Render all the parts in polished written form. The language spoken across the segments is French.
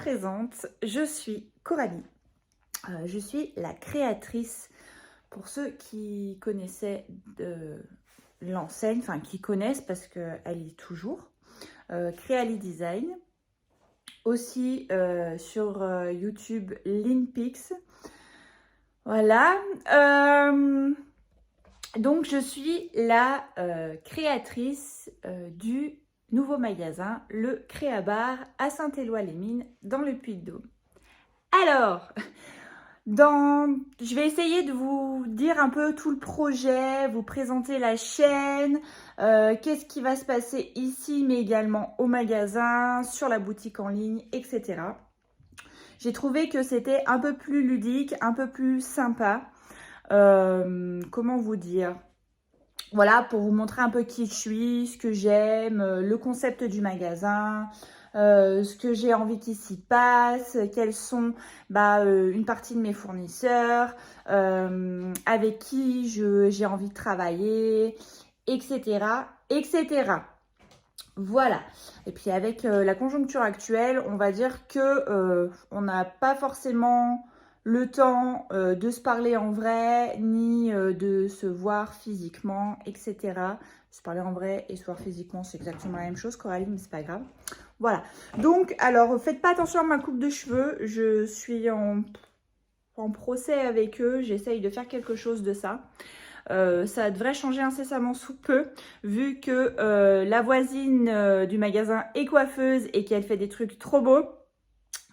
présente, je suis Coralie. Je suis la créatrice, pour ceux qui connaissaient l'enseigne, enfin qui connaissent parce qu'elle y est toujours, Creali Design. Aussi sur YouTube, Linpix. Voilà. Donc je suis la créatrice du nouveau magasin, le Créabar à Saint-Éloi-les-Mines, dans le Puy-de-Dôme. Alors, je vais essayer de vous dire un peu tout le projet, vous présenter la chaîne, qu'est-ce qui va se passer ici, mais également au magasin, sur la boutique en ligne, etc. J'ai trouvé que c'était un peu plus ludique, un peu plus sympa. Comment vous dire ? Voilà, pour vous montrer un peu qui je suis, ce que j'aime, le concept du magasin, ce que j'ai envie qu'il s'y passe, quels sont une partie de mes fournisseurs, avec qui j'ai envie de travailler, etc., etc. Voilà. Et puis avec la conjoncture actuelle, on va dire que on n'a pas forcément le temps de se parler en vrai, ni de se voir physiquement, etc. Se parler en vrai et se voir physiquement, c'est exactement la même chose, Coralie, mais c'est pas grave. Voilà. Donc, alors, faites pas attention à ma coupe de cheveux. Je suis en procès avec eux. J'essaye de faire quelque chose de ça. Ça devrait changer incessamment sous peu, vu que la voisine du magasin est coiffeuse et qu'elle fait des trucs trop beaux.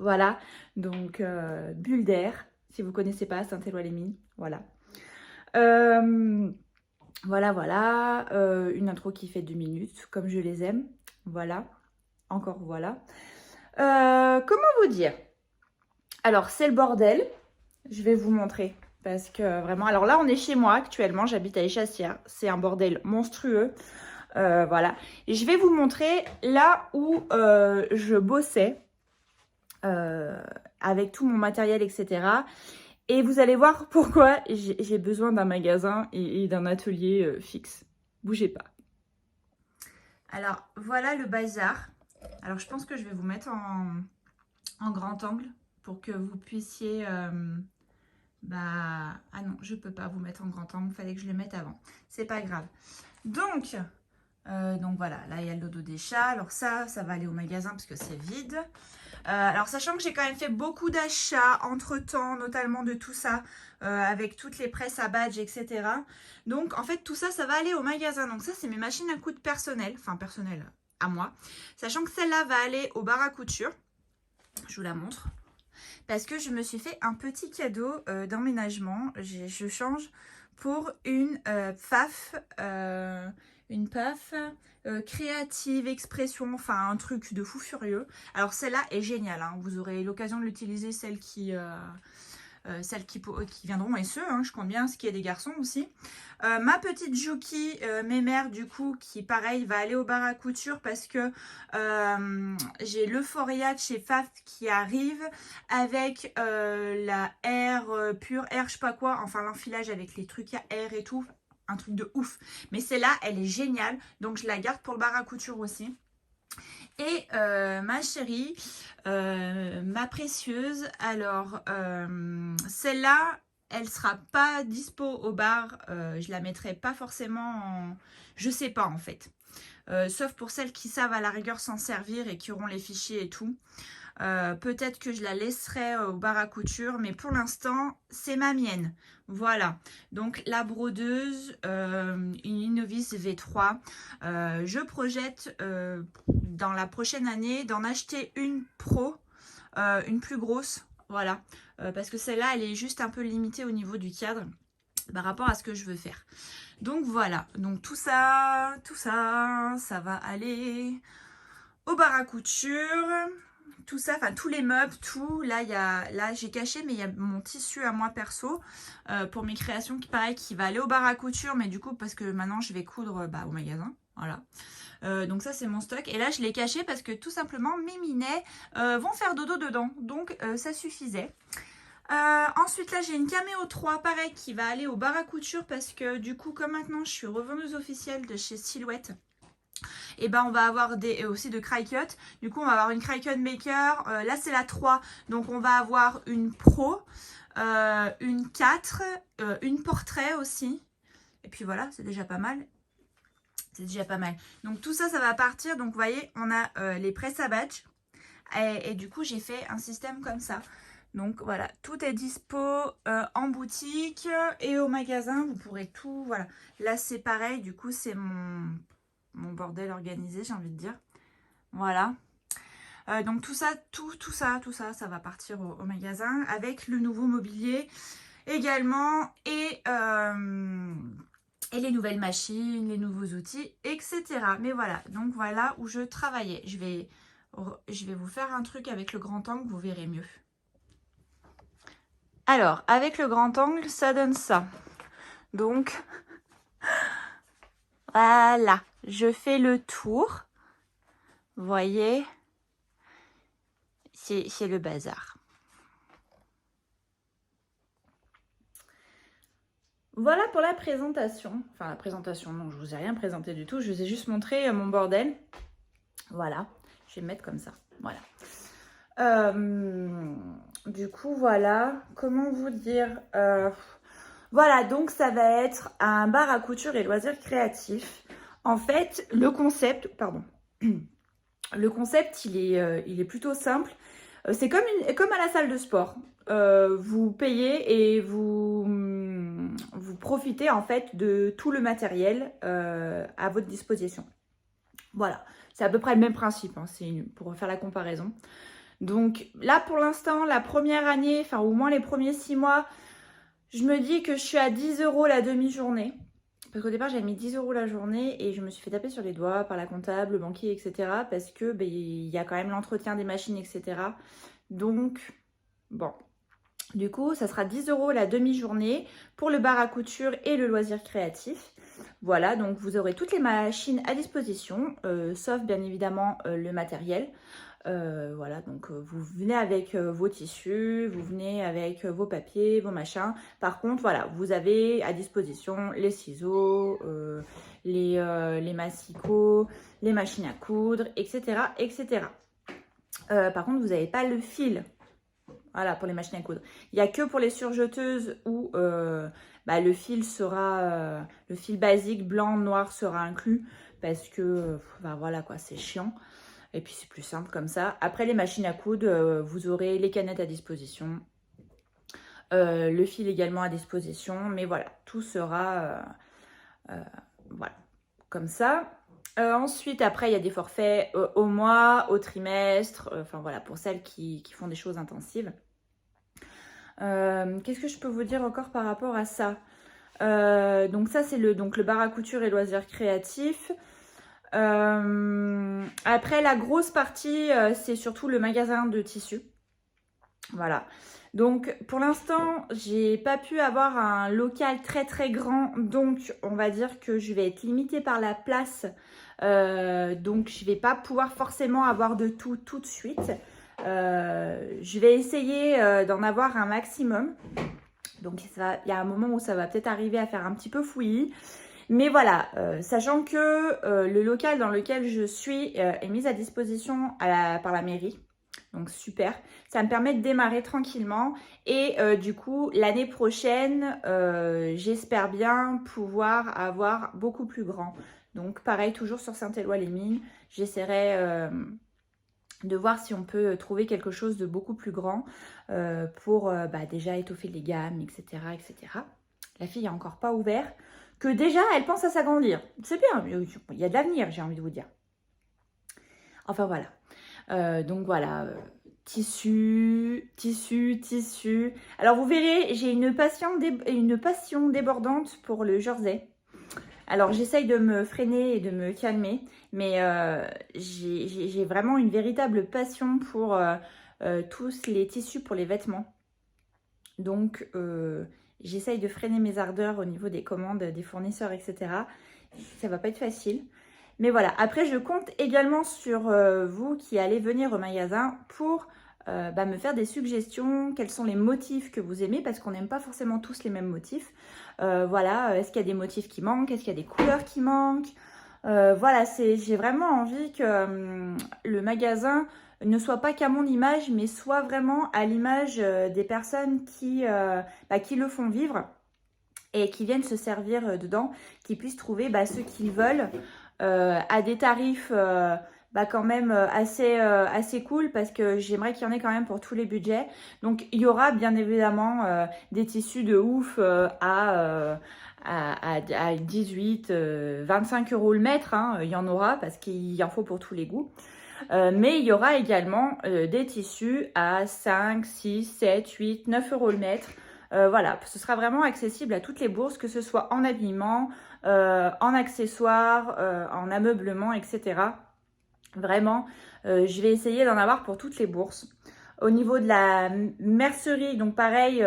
Voilà, donc bulle d'air, si vous ne connaissez pas, Saint-Éloi-les-Mines, voilà. Voilà, une intro qui fait 2 minutes, comme je les aime, voilà, encore voilà. Comment vous dire? Alors, c'est le bordel, je vais vous montrer. Parce que vraiment, alors là, on est chez moi actuellement, j'habite à Échassières. C'est un bordel monstrueux. Voilà. Et je vais vous montrer là où je bossais avec tout mon matériel, etc. Et vous allez voir pourquoi j'ai besoin d'un magasin et d'un atelier fixe. Bougez pas. Alors, voilà le bazar. Alors, je pense que je vais vous mettre en grand angle pour que vous puissiez... ah non, je peux pas vous mettre en grand angle, il fallait que je le mette avant. C'est pas grave. Donc voilà, là il y a le dodo des chats. Alors ça va aller au magasin parce que c'est vide. Alors sachant que j'ai quand même fait beaucoup d'achats entre temps, notamment de tout ça, avec toutes les presses à badge, etc. Donc en fait tout ça, ça va aller au magasin. Donc ça c'est mes machines à coudre personnelles, enfin personnelles à moi. Sachant que celle-là va aller au bar à couture. Je vous la montre. Parce que je me suis fait un petit cadeau d'emménagement. Je change pour une PAF, créative expression, enfin un truc de fou furieux. Alors celle-là est géniale, hein. Vous aurez l'occasion de l'utiliser, celles qui viendront, et ceux, hein, je compte bien, ce qui est des garçons aussi. Ma petite Juki mémère, du coup, qui pareil va aller au bar à couture parce que j'ai l'Euphoria de chez Faf qui arrive avec la R pure R, je sais pas quoi, enfin l'enfilage avec les trucs à R et tout, un truc de ouf. Mais celle-là, elle est géniale, donc je la garde pour le bar à couture aussi. Et ma chérie, ma précieuse, alors celle-là, elle sera pas dispo au bar, je la mettrai pas forcément en... Je sais pas en fait. Sauf pour celles qui savent à la rigueur s'en servir et qui auront les fichiers et tout. Peut-être que je la laisserai au bar à couture, mais pour l'instant, c'est ma mienne. Voilà, donc la brodeuse, une Innovis V3. Je projette dans la prochaine année d'en acheter une pro, une plus grosse, voilà. Parce que celle-là, elle est juste un peu limitée au niveau du cadre par rapport à ce que je veux faire. Donc voilà, donc tout ça, ça va aller au bar à couture. Tout ça, enfin tous les meubles, tout. Là j'ai caché, mais il y a mon tissu à moi perso pour mes créations qui va aller au bar à couture, mais du coup parce que maintenant je vais coudre au magasin, voilà. Donc ça c'est mon stock, et là je l'ai caché parce que tout simplement mes minets vont faire dodo dedans, donc ça suffisait. Ensuite là j'ai une Caméo 3 pareil qui va aller au bar à couture parce que du coup comme maintenant je suis revendeuse officielle de chez Silhouette, Et ben on va avoir aussi de cry cut. Du coup on va avoir une cry cut maker, là c'est la 3, donc on va avoir une pro, une 4, une portrait aussi. Et puis voilà, c'est déjà pas mal. C'est déjà pas mal. Donc tout ça, ça va partir. Donc vous voyez, on a les press à badge. Et du coup, j'ai fait un système comme ça. Donc voilà, tout est dispo en boutique et au magasin. Vous pourrez tout, voilà. Là, c'est pareil. Du coup, c'est mon bordel organisé, j'ai envie de dire. Voilà. Donc tout ça, ça va partir au magasin avec le nouveau mobilier également et les nouvelles machines, les nouveaux outils, etc. Mais voilà, donc voilà où je travaillais. Je vais vous faire un truc avec le grand angle, vous verrez mieux. Alors, avec le grand angle, ça donne ça. Donc, voilà, je fais le tour. Vous voyez, c'est le bazar. Voilà pour la présentation. Enfin, la présentation, non, je vous ai rien présenté du tout. Je vous ai juste montré mon bordel. Voilà, je vais le mettre comme ça. Voilà. Du coup, voilà. Comment vous dire voilà, donc ça va être un bar à couture et loisirs créatifs. En fait, le concept, pardon. Le concept, il est plutôt simple. C'est comme à la salle de sport. Vous payez et vous profitez en fait de tout le matériel à votre disposition. Voilà, c'est à peu près le même principe, hein, pour faire la comparaison. Donc là, pour l'instant, la première année, enfin au moins les premiers 6 mois, je me dis que je suis à 10 € la demi-journée. Parce qu'au départ, j'avais mis 10 € la journée et je me suis fait taper sur les doigts par la comptable, le banquier, etc. Parce que il y a quand même l'entretien des machines, etc. Donc, bon. Du coup, ça sera 10 € la demi-journée pour le bar à couture et le loisir créatif. Voilà, donc vous aurez toutes les machines à disposition, sauf bien évidemment le matériel. Voilà, donc vous venez avec vos tissus, vous venez avec vos papiers, vos machins. Par contre, voilà, vous avez à disposition les ciseaux, les massicots, les machines à coudre, etc. etc. Par contre, vous n'avez pas le fil. Voilà, pour les machines à coudre. Il n'y a que pour les surjeteuses où le fil sera, le fil basique blanc, noir sera inclus parce que, voilà quoi, c'est chiant. Et puis c'est plus simple comme ça. Après les machines à coudre, vous aurez les canettes à disposition. Le fil également à disposition. Mais voilà, tout sera voilà, comme ça. Ensuite, après, il y a des forfaits au mois, au trimestre. Enfin voilà, pour celles qui font des choses intensives. Qu'est-ce que je peux vous dire encore par rapport à ça? Donc ça, c'est le bar à couture et loisirs créatifs. Après, la grosse partie, c'est surtout le magasin de tissus. Voilà. Donc, pour l'instant, j'ai pas pu avoir un local très très grand. Donc, on va dire que je vais être limitée par la place. Donc, je vais pas pouvoir forcément avoir de tout de suite. Je vais essayer d'en avoir un maximum. Donc, il y a un moment où ça va peut-être arriver à faire un petit peu fouillis. Mais voilà, sachant que le local dans lequel je suis est mis à disposition par la mairie. Donc super, ça me permet de démarrer tranquillement. Et du coup, l'année prochaine, j'espère bien pouvoir avoir beaucoup plus grand. Donc pareil, toujours sur Saint-Éloi-les-Mines, j'essaierai de voir si on peut trouver quelque chose de beaucoup plus grand pour déjà étoffer les gammes, etc., etc. La fille n'a encore pas ouvert. Que déjà, elle pense à s'agrandir. C'est bien, il y a de l'avenir, j'ai envie de vous dire. Enfin, voilà. Donc, voilà. Tissu. Alors, vous verrez, j'ai une passion débordante pour le jersey. Alors, j'essaye de me freiner et de me calmer. Mais j'ai vraiment une véritable passion pour tous les tissus pour les vêtements. Donc, j'essaye de freiner mes ardeurs au niveau des commandes des fournisseurs, etc. Ça va pas être facile. Mais voilà, après je compte également sur vous qui allez venir au magasin pour me faire des suggestions. Quels sont les motifs que vous aimez? Parce qu'on n'aime pas forcément tous les mêmes motifs. Voilà, est-ce qu'il y a des motifs qui manquent? Est-ce qu'il y a des couleurs qui manquent? Voilà, j'ai vraiment envie que le magasin ne soit pas qu'à mon image, mais soit vraiment à l'image des personnes qui le font vivre et qui viennent se servir dedans, qui puissent trouver ce qu'ils veulent à des tarifs quand même assez cool, parce que j'aimerais qu'il y en ait quand même pour tous les budgets. Donc il y aura bien évidemment des tissus de ouf à 18, 25 euros le mètre, hein, il y en aura parce qu'il en faut pour tous les goûts. Mais il y aura également des tissus à 5, 6, 7, 8, 9 euros le mètre. Voilà, ce sera vraiment accessible à toutes les bourses, que ce soit en habillement, en accessoires, en ameublement, etc. Vraiment, je vais essayer d'en avoir pour toutes les bourses. Au niveau de la mercerie, donc pareil,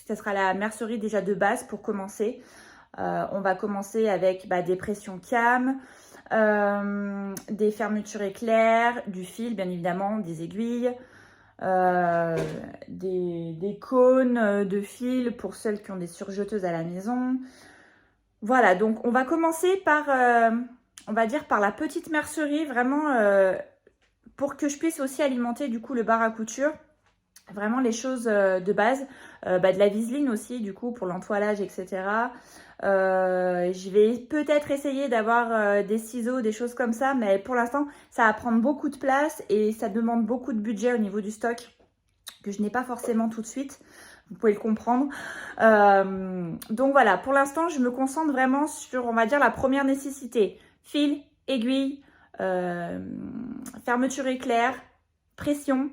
ça sera la mercerie déjà de base pour commencer. On va commencer avec des pressions cam, des fermetures éclairs, du fil bien évidemment, des aiguilles, des cônes de fil pour celles qui ont des surjeteuses à la maison. Voilà, donc on va commencer par, on va dire, par la petite mercerie, vraiment pour que je puisse aussi alimenter du coup le bar à couture. Vraiment les choses de base, de la viseline aussi du coup pour l'entoilage, etc. Je vais peut-être essayer d'avoir des ciseaux, des choses comme ça, mais pour l'instant ça va prendre beaucoup de place et ça demande beaucoup de budget au niveau du stock que je n'ai pas forcément tout de suite. Vous pouvez le comprendre. Donc voilà, pour l'instant je me concentre vraiment sur, on va dire, la première nécessité: fil, aiguille, fermeture éclair, pression.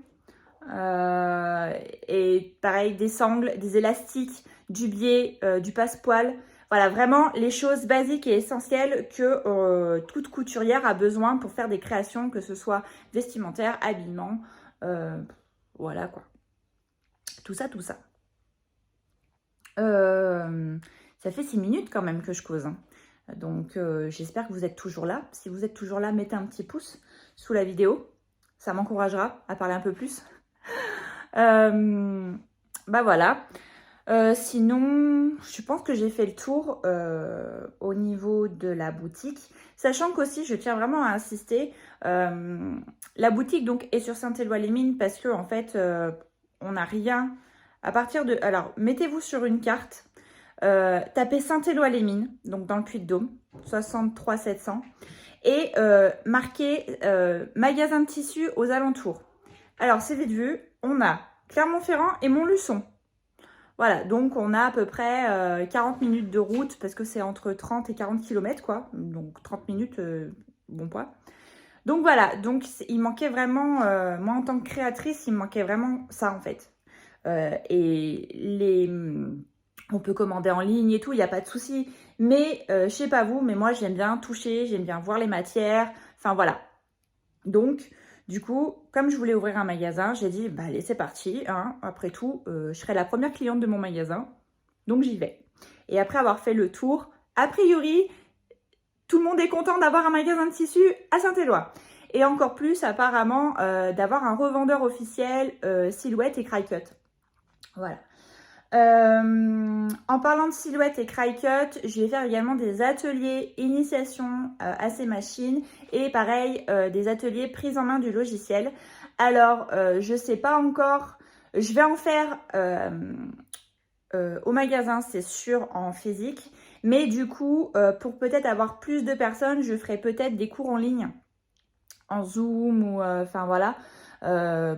Et pareil, des sangles, des élastiques, du biais, du passepoil. Voilà, vraiment les choses basiques et essentielles que toute couturière a besoin pour faire des créations, que ce soit vestimentaire, habillement, voilà quoi. Tout ça, tout ça. Ça fait 6 minutes quand même que je cause, hein. Donc j'espère que vous êtes toujours là. Si vous êtes toujours là, mettez un petit pouce sous la vidéo. Ça m'encouragera à parler un peu plus. Voilà. Sinon, je pense que j'ai fait le tour au niveau de la boutique. Sachant qu'aussi, je tiens vraiment à insister, la boutique donc est sur Saint-Éloi-les-Mines parce que en fait, on n'a rien à partir de... Alors, mettez-vous sur une carte, tapez Saint-Éloi-les-Mines, donc dans le Puy-de-Dôme, 63 700, et marquez magasin de tissus aux alentours. Alors, c'est vite vu, on a Clermont-Ferrand et Montluçon. Voilà, donc on a à peu près 40 minutes de route parce que c'est entre 30 et 40 km, quoi. Donc 30 minutes, bon poids. Donc voilà, donc il manquait vraiment, moi en tant que créatrice, il me manquait vraiment ça en fait. On peut commander en ligne et tout, il n'y a pas de souci. Mais je sais pas vous, mais moi j'aime bien toucher, j'aime bien voir les matières. Enfin voilà. Donc... Du coup, comme je voulais ouvrir un magasin, j'ai dit, allez, c'est parti, hein. Après tout, je serai la première cliente de mon magasin, donc j'y vais. Et après avoir fait le tour, a priori, tout le monde est content d'avoir un magasin de tissus à Saint-Éloi. Et encore plus, apparemment, d'avoir un revendeur officiel Silhouette et Cry-Cut. Voilà. En parlant de Silhouette et Cry-Cut, je vais faire également des ateliers initiation à ces machines et pareil des ateliers prise en main du logiciel. Alors je sais pas encore, je vais en faire au magasin, c'est sûr, en physique, mais du coup pour peut-être avoir plus de personnes, je ferai peut-être des cours en ligne, en Zoom ou enfin voilà.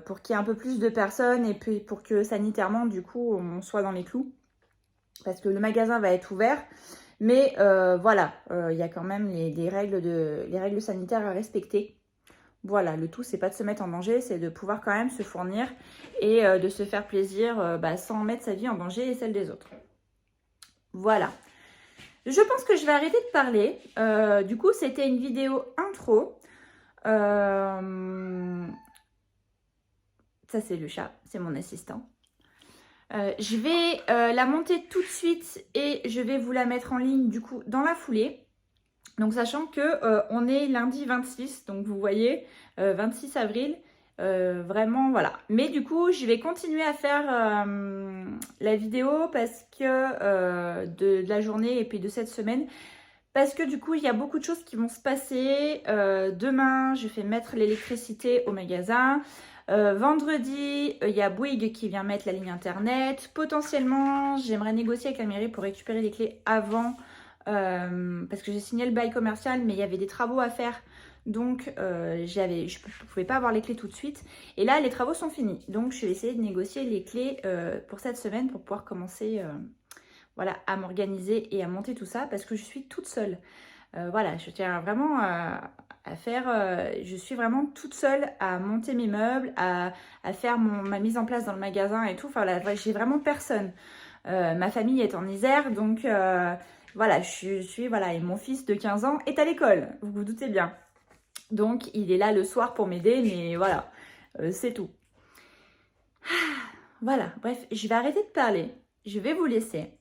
Pour qu'il y ait un peu plus de personnes et puis pour que sanitairement du coup on soit dans les clous, parce que le magasin va être ouvert, mais voilà, il y a quand même les règles sanitaires à respecter. Voilà, le tout c'est pas de se mettre en danger, c'est de pouvoir quand même se fournir et de se faire plaisir sans mettre sa vie en danger et celle des autres. Voilà, je pense que je vais arrêter de parler. Du coup c'était une vidéo intro. Ça, c'est le chat, c'est mon assistant. Je vais la monter tout de suite et je vais vous la mettre en ligne du coup dans la foulée. Donc sachant que on est lundi 26, donc vous voyez, 26 avril, vraiment voilà. Mais du coup, je vais continuer à faire la vidéo parce que de la journée et puis de cette semaine, parce que du coup, il y a beaucoup de choses qui vont se passer. Demain, je fais mettre l'électricité au magasin. Vendredi, il y a Bouygues qui vient mettre la ligne internet. Potentiellement, j'aimerais négocier avec la mairie pour récupérer les clés avant, parce que j'ai signé le bail commercial, mais il y avait des travaux à faire. Donc, je ne pouvais pas avoir les clés tout de suite. Et là, les travaux sont finis. Donc, je vais essayer de négocier les clés pour cette semaine pour pouvoir commencer voilà, à m'organiser et à monter tout ça parce que je suis toute seule. Voilà, je tiens vraiment à faire... je suis vraiment toute seule à monter mes meubles, à faire ma mise en place dans le magasin et tout. Enfin, voilà, j'ai vraiment personne. Ma famille est en Isère, donc voilà, je suis... Voilà, et mon fils de 15 ans est à l'école, vous vous doutez bien. Donc, il est là le soir pour m'aider, mais voilà, c'est tout. Voilà, bref, je vais arrêter de parler. Je vais vous laisser.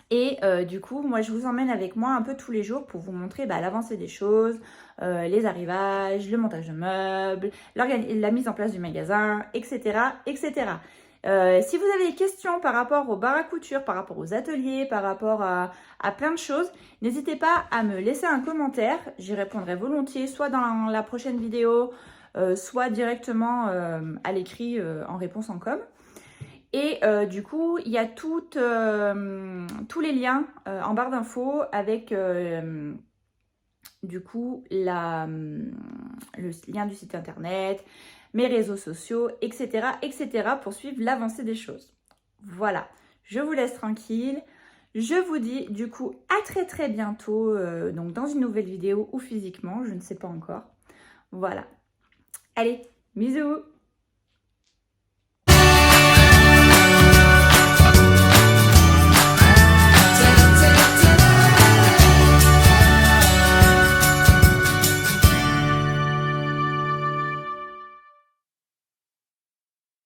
Et du coup, moi, je vous emmène avec moi un peu tous les jours pour vous montrer l'avancée des choses, les arrivages, le montage de meubles, la mise en place du magasin, etc. etc. Si vous avez des questions par rapport au bar à couture, par rapport aux ateliers, par rapport à plein de choses, n'hésitez pas à me laisser un commentaire. J'y répondrai volontiers, soit dans la prochaine vidéo, soit directement à l'écrit en réponse en com. Et du coup, il y a tous les liens en barre d'infos avec du coup le lien du site internet, mes réseaux sociaux, etc. etc. pour suivre l'avancée des choses. Voilà, je vous laisse tranquille. Je vous dis du coup à très très bientôt, donc dans une nouvelle vidéo ou physiquement, je ne sais pas encore. Voilà. Allez, bisous!